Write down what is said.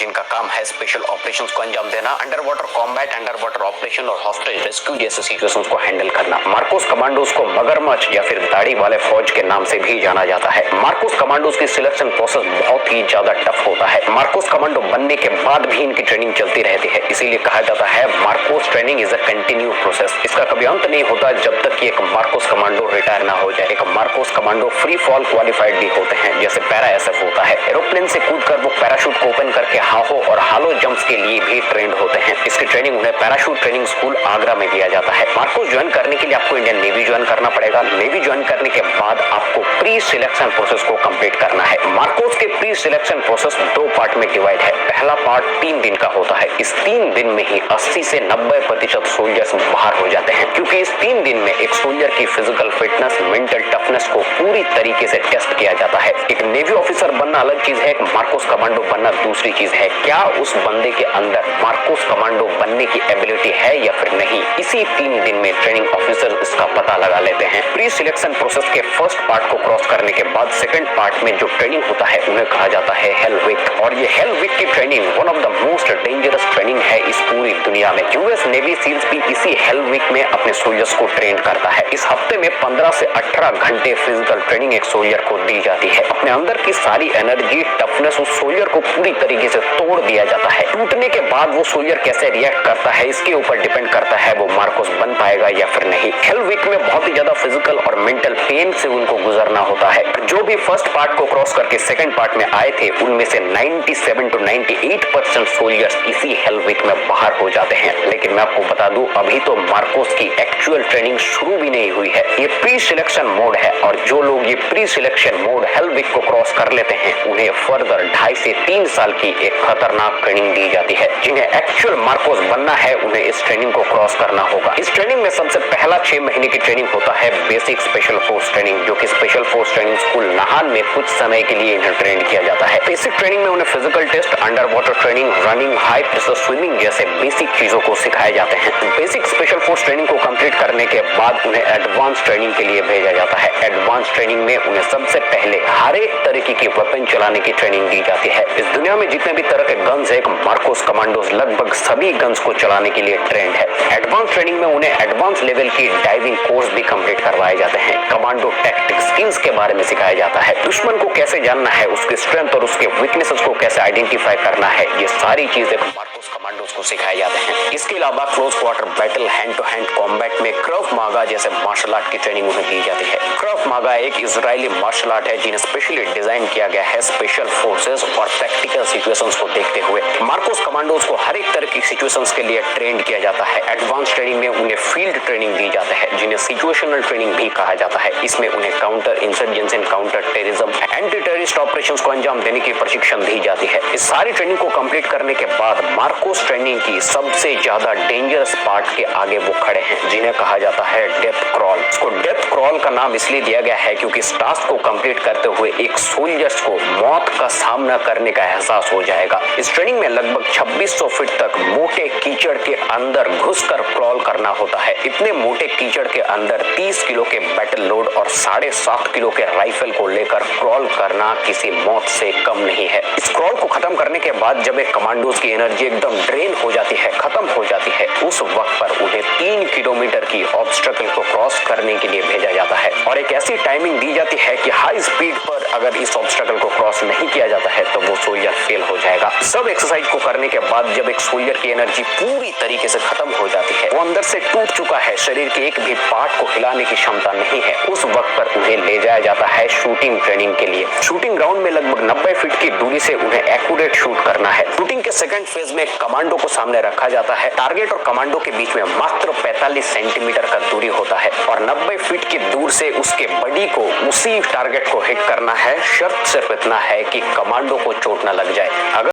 जिनका काम है स्पेशल ऑपरेशंस को अंजाम देना, under water combat, under water operation और हॉस्टेज रेस्क्यू जैसे सिचुएशंस को हैंडल करना। मार्कोस कमांडोज को मगरमच्छ या फिर दाढ़ी वाले फौज के नाम से भी जाना जाता है। मार्कोस कमांडोज की सिलेक्शन प्रोसेस बहुत ही ज्यादा टफ होता है। मार्कोस कमांडो बनने के बाद भी इनकी ट्रेनिंग चलती रहती है, इसीलिए कहा जाता है Marcos training is a continue process. इसका कभी अंत नहीं होता जब तक कि एक मार्कोस कमांडो रिटायर ना हो जाए। एक Marcos commando free fall qualified भी होते हैं, जैसे पैरा एसएफ होता है। एरोप्लेन से कूदकर वो पैराशूट को ओपन करके हाहो और हालो जंप्स के लिए भी ट्रेंड होते हैं। इसकी ट्रेनिंग उन्हें पैराशूट ट्रेनिंग स्कूल आगरा में दिया जाता है। मार्कोस ज्वाइन करने के लिए आपको इंडियन नेवी ज्वाइन करना पड़ेगा। नेवी ज्वाइन करने के बाद आपको प्री सिलेक्शन प्रोसेस को कंप्लीट करना है। मार्कोस के प्री सिलेक्शन प्रोसेस 2 पार्ट में डिवाइड है। पहला पार्ट 3 दिन का होता है। इस 3 दिन में ही 80 से 90% सोल्जर्स बाहर हो जाते हैं, क्योंकि इस 3 दिन में एक सोल्जर की फिजिकल फिटनेस, मेंटल टफनेस को पूरी तरीके से टेस्ट किया जाता है। एक नेवी ऑफिसर बनना अलग चीज है, एक मार्कोस कमांडो बनना दूसरी चीज है। क्या उस बंदे के अंदर मार्कोस कमांडो बनने की एबिलिटी है या फिर नहीं, इसी 3 दिन में ट्रेनिंग ऑफिसर इसका पता लगा लेते हैं। प्री सिलेक्शन प्रोसेस के फर्स्ट पार्ट को क्रॉस करने के बाद सेकंड पार्ट में जो ट्रेनिंग होता है उन्हें कहा जाता है हेल वीक। और ये हेल वीक की training one of the most dangerous training है इस पूरी दुनिया में। यूएस नेवी सील्स भी इसी हेल वीक में अपने सोल्जर्स को ट्रेन करता है। इस हफ्ते में 15 से 18 घंटे फिजिकल ट्रेनिंग एक सोल्जर को दी जाती है। अपने अंदर की सारी एनर्जी, टफनेस उस सोल्जर को पूरी तरीके से तोड़ दिया जाता है। टूटने के बाद वो सोल्जर कैसे रिएक्ट करता है इसके ऊपर डिपेंड करता है वो मार्कोस बन पाएगा या फिर नहीं। हेल वीक में बहुत ही ज्यादा फिजिकल और मेंटल पेन से उनको गुजरना होता है। जो भी फर्स्ट पार्ट को क्रॉस करके सेकंड पार्ट में आए थे उनमें से 97 to 98% सोल्जर्स इसी हेल वीक में बाहर हो जाते हैं। लेकिन मैं आपको बता दूं, अभी तो मार्कोस की एक्चुअल ट्रेनिंग शुरू भी नहीं हुई है। ये प्री सिलेक्शन मोड है और जो लोग ये pre selection mode hell week को क्रॉस कर लेते हैं उन्हें फर्दर 2.5 से 3 साल की एक खतरनाक ट्रेनिंग दी जाती है। जिन्हें एक्चुअल मार्कोस बनना है उन्हें इस ट्रेनिंग को क्रॉस करना होगा। इस ट्रेनिंग में सबसे पहला 6 महीने की ट्रेनिंग होता है बेसिक स्पेशल फोर्स ट्रेनिंग, जो कि special force training school Nahan में कुछ समय के लिए इन्हें ट्रेन किया जाता है। बेसिक ट्रेनिंग में उन्हें physical test, underwater training, running, high pressure swimming जैसे बेसिक चीजों को सिखाए जाते हैं। बेसिक स्पेशल फोर्स ट्रेनिंग को कंप्लीट करने के बाद उन्हें एडवांस ट्रेनिंग के लिए भेजा जाता है। एडवांस ट्रेनिंग में उन्हें सबसे पहले हर एक तरीके की वेपन चलाने की ट्रेनिंग दी जाती है। इस दुनिया में जितने भी तरह के गन्स है, मार्कोस कमांडोज लगभग सभी गन्स को चलाने के लिए ट्रेंड है। एडवांस ट्रेनिंग में उन्हें एडवांस लेवल की डाइविंग कोर्स भी कंप्लीट करवाए जाते हैं। कमांडो टैक्टिक्स, स्किल्स के बारे में सिखाया जाता है। दुश्मन को कैसे जानना है, उसके स्ट्रेंथ और उसके वीकनेसेस को कैसे आइडेंटिफाई करना है, ये सारी चीजें मार्कोस कमांडोज को सिखाए जाते हैं। इसके अलावा close quarter battle, hand to hand combat में क्रफ मागा जैसे मार्शल आर्ट की ट्रेनिंग उन्हें दी जाती है। क्रफ मागा एक इजरायली मार्शल आर्ट है जिन्हें स्पेशली डिजाइन किया गया है स्पेशल फोर्सेस और प्रैक्टिकल सिचुएशंस को देखते हुए। मार्कोस कमांडोज को हर एक तरह की सिचुएशंस के लिए ट्रेन किया जाता है। एडवांस ट्रेनिंग में उन्हें फील्ड ट्रेनिंग दी जाता है जिन्हें सिचुएशनल ट्रेनिंग भी कहा जाता है। इसमें उन्हें counter insurgency and counter terrorism, anti terrorist operations को अंजाम देने की प्रशिक्षण दी जाती है। इस सारी ट्रेनिंग को कंप्लीट करने के बाद मार्कोस ट्रेनिंग की सबसे ज्यादा डेंजरस पार्ट के आगे वो खड़े हैं जिन्हें कहा जाता है डेथ क्रॉल। इसको डेथ क्रॉल का नाम इसलिए दिया गया है क्योंकि इस टास्क को कंप्लीट करते हुए एक सोल्जर्स को मौत का सामना करने का एहसास हो जाएगा। इस ट्रेनिंग में लगभग 2600 फीट तक मोटे कीचड़ के अंदर घुसकर क्रॉल करना होता है। इतने मोटे कीचड़ के अंदर 30 किलो के बैटल लोड और 7.5 किलो के राइफल को लेकर क्रॉल करना किसी मौत से कम नहीं है। इस क्रॉल को खत्म करने के बाद जब एक कमांडोज की एनर्जी एकदम ड्रेन हो जाती है, खत्म हो जाती है, उस वक्त पर उन्हें 3 किलोमीटर की ऑब्स्टेकल को क्रॉस करने के लिए भेजा जाता है और एक ऐसी टाइमिंग दी जाती है कि हाई स्पीड पर अगर इस ऑब्स्टेकल को क्रॉस नहीं किया जाता है तो वो सोल्जर फेल हो जाएगा। सब एक्सरसाइज को करने के बाद जब एक सोल्जर की एनर्जी पूरी तरीके से खत्म हो जाती है, वो अंदर से टूट चुका है, शरीर के एक भी पार्ट को हिलाने की क्षमता नहीं है, उस वक्त पर उन्हें ले जाया जाता है शूटिंग ट्रेनिंग के लिए। शूटिंग ग्राउंड में लगभग 90 फीट की दूरी से उन्हें एक्यूरेट शूट करना है। शूटिंग के सेकंड फेज में कमांडो को सामने रखा जाता है। टारगेट और कमांडो के बीच में मात्र 45 सेंटीमीटर का दूरी होता है और 90 फीट की दूर से उसके बॉडी को उसी टारगेट को हिट करना है। शर्त सिर्फ इतना है कि कमांडो को चोट न लग जाए। अगर